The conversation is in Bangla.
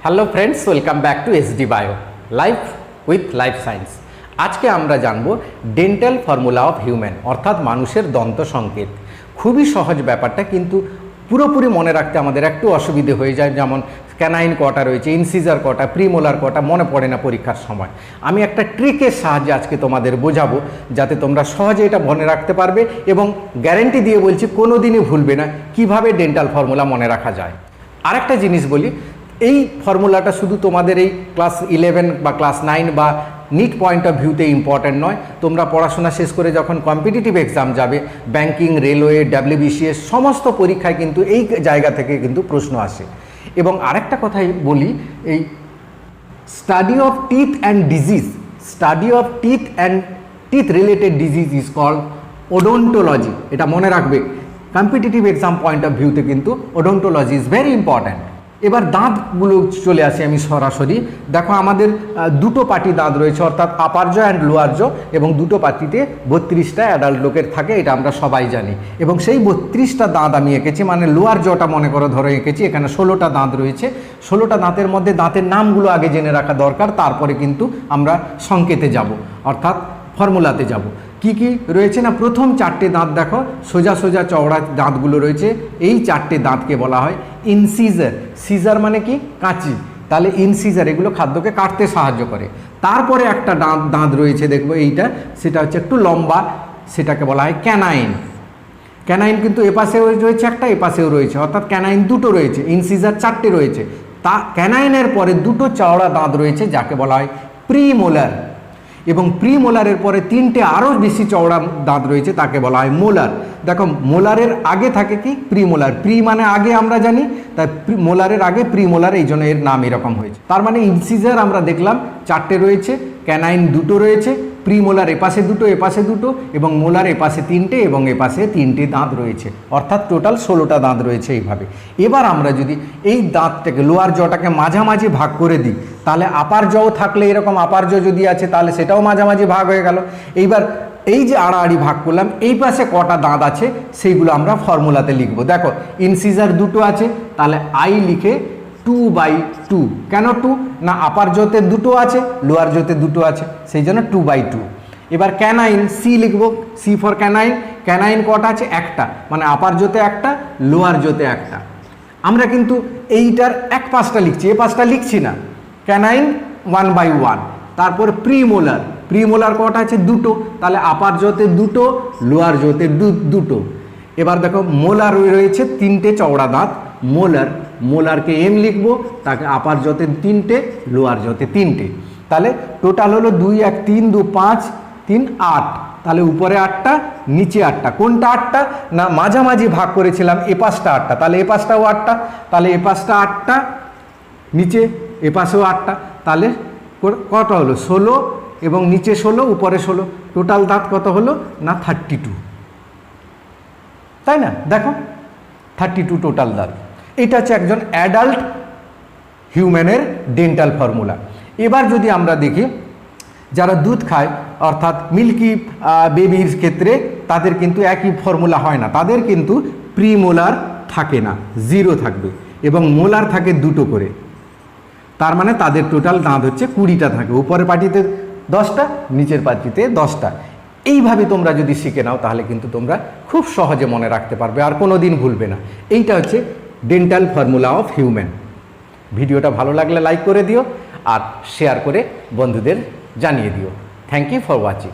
Hello friends, welcome back to SD bio life with life science. আজকে আমরা জানব ডেন্টাল ফর্মুলা অফ হিউম্যান, অর্থাৎ মানুষের দন্ত সংকেত। খুবই সহজ ব্যাপারটা, কিন্তু পুরোপুরি মনে রাখতে আমাদের একটু অসুবিধে হয়ে যায়। যেমন ক্যানাইন কটা রয়েছে, ইনসিজার কটা, প্রিমোলার কটা, মনে পড়ে না পরীক্ষার সময়। আমি একটা ট্রিকের সাহায্যে আজকে তোমাদের বোঝাবো, যাতে তোমরা সহজে এটা মনে রাখতে পারবে, এবং গ্যারেন্টি দিয়ে বলছি কোনো দিনই ভুলবে না কিভাবে ডেন্টাল ফর্মুলা মনে রাখা যায়। আরেকটা জিনিস বলি, এই ফর্মুলাটা শুধু তোমাদের এই ক্লাস 11 বা ক্লাস 9 বা নিট পয়েন্ট অফ ভিউতে ইম্পর্ট্যান্ট নয়। তোমরা পড়াশোনা শেষ করে যখন কম্পিটিটিভ এক্সাম যাবে, ব্যাংকিং, রেলওয়ে, WBSc সমস্ত পরীক্ষায় কিন্তু এই জায়গা থেকে কিন্তু প্রশ্ন আসে। এবং আরেকটা কথাই বলি, এই study of teeth and disease, study of teeth and teeth related disease is called odontology. এটা মনে রাখবে, কম্পিটিটিভ এক্সাম পয়েন্ট অফ ভিউতে কিন্তু ওডোন্টোলজি ইজ ভেরি ইম্পর্ট্যান্ট। এবার দাঁতগুলো চলে আসি আমি সরাসরি। দেখো, আমাদের দুটো পাটি দাঁত রয়েছে, অর্থাৎ আপার জ অ্যান্ড লোয়ার জ, এবং দুটো পাটিতে 32টা অ্যাডাল্ট লোকের থাকে, এটা আমরা সবাই জানি। এবং সেই 32টা দাঁত আমি এঁকেছি, মানে লোয়ার জটা মনে করো ধরো এঁকেছি। এখানে 16টা দাঁত রয়েছে। 16টা দাঁতের মধ্যে দাঁতের নামগুলো আগে জেনে রাখা দরকার, তারপরে কিন্তু আমরা সংকেতে যাব, অর্থাৎ ফর্মুলাতে যাব। কি কি রয়েছে না, প্রথম 4টে দাঁত দেখো, সোজা সোজা চওড়া দাঁতগুলো রয়েছে। এই 4টে দাঁতকে বলা হয় ইনসিজার। সিজার মানে কি? কাঁচি। তাহলে ইনসিজার, এগুলো খাদ্যকে কাটতে সাহায্য করে। তারপরে একটা দাঁত রয়েছে, দেখবো এইটা, সেটা হচ্ছে একটু লম্বা, সেটাকে বলা হয় ক্যানাইন। ক্যানাইন কিন্তু এপাশেও রয়েছে একটা, এপাশেও রয়েছে, অর্থাৎ ক্যানাইন দুটো রয়েছে, ইনসিজার 4টে রয়েছে। তা ক্যানাইনের পরে দুটো চওড়া দাঁত রয়েছে, যাকে বলা হয় প্রিমোলার। এবং প্রিমোলারের পরে 3টে আরও বেশি চওড়া দাঁত রয়েছে, তাকে বলা হয় মোলার। দেখো, মোলারের আগে থাকে কি? প্রিমোলার। প্রি মানে আগে, আমরা জানি, তাই মোলারের আগে প্রিমোলার, এই জন্য এর নাম এরকম হয়েছে। তার মানে ইনসিজার আমরা দেখলাম 4টে রয়েছে, ক্যানাইন দুটো রয়েছে, প্রিমোলার এপাশে দুটো, এপাশে দুটো, এবং মোলার এপাশে 3টে এবং এপাশে 3টে দাঁত রয়েছে, অর্থাৎ টোটাল 16টা দাঁত রয়েছে এইভাবে। এবার আমরা যদি এই দাঁতটাকে, লোয়ার জটাকে মাঝামাঝি ভাগ করে দিই, তাহলে আপার জও থাকলে, এরকম আপার জ যদি আছে, তাহলে সেটাও মাঝামাঝি ভাগ হয়ে গেল। এইবার এই যে আড়াআড়ি ভাগ করলাম, এই পাশে কটা দাঁত আছে সেইগুলো আমরা ফর্মুলাতে লিখব। দেখো, ইনসিজার দুটো আছে, তাহলে আই লিখে 2/2। কেন 2? না, আপার জোতে দুটো আছে, লোয়ার জোতে দুটো আছে, সেই জন্য 2/2। এবার ক্যানাইন, সি লিখব, সি ফর ক্যানাইন। ক্যানাইন কটা আছে? একটা, মানে আপার জোতে একটা, লোয়ার জোতে একটা। আমরা কিন্তু এইটার এক পাশটা লিখছি, এ পাশটা লিখছি না। ক্যানাইন 1/1। তারপর প্রিমোলার, প্রিমোলার কটা আছে? দুটো, তাহলে আপার জোতে দুটো, লোয়ার জোতে দুটো। এবার দেখো, মোলার রয়েছে 3টে চওড়া দাঁত, মোলার। মোলারকে এম লিখব, তাকে আপার জোতে 3টে, লোয়ার জোতে 3টে। তাহলে টোটাল হলো 2 1 3 2 5 3 8। তাহলে উপরে 8টা, নিচে 8টা। কোনটা 8টা? না, মাঝামাঝি ভাগ করেছিলাম, এ পাশটা 8টা, তাহলে এ পাশটাও 8টা, তাহলে এ পাশটা 8টা, নিচে এ পাশেও 8টা। তাহলে কত হলো? 16, এবং নিচে 16, উপরে 16। টোটাল দাঁত কত হলো? না 32, তাই না? দেখো, 32 টোটাল দাঁত। এটা হচ্ছে একজন অ্যাডাল্ট হিউম্যানের ডেন্টাল ফর্মুলা। এবার যদি আমরা দেখি, যারা দুধ খায়, অর্থাৎ মিল্কি বেবির ক্ষেত্রে, তাদের কিন্তু একই ফর্মুলা হয় না। তাদের কিন্তু প্রিমোলার থাকে না, 0 থাকবে, এবং মোলার থাকে দুটো করে। তার মানে তাদের টোটাল দাঁত হচ্ছে 20টা থাকে, উপরের পাটিতে 10টা, নিচের পাটিতে 10টা। এইভাবে তোমরা যদি শিখে নাও, তাহলে কিন্তু তোমরা খুব সহজে মনে রাখতে পারবে, আর কোনো দিন ভুলবে না। এইটা হচ্ছে ডেন্টাল ফর্মুলা অফ হিউম্যান। ভিডিওটা ভালো লাগলে লাইক করে দিও, আর শেয়ার করে বন্ধুদের জানিয়ে দিও। Thank you for watching.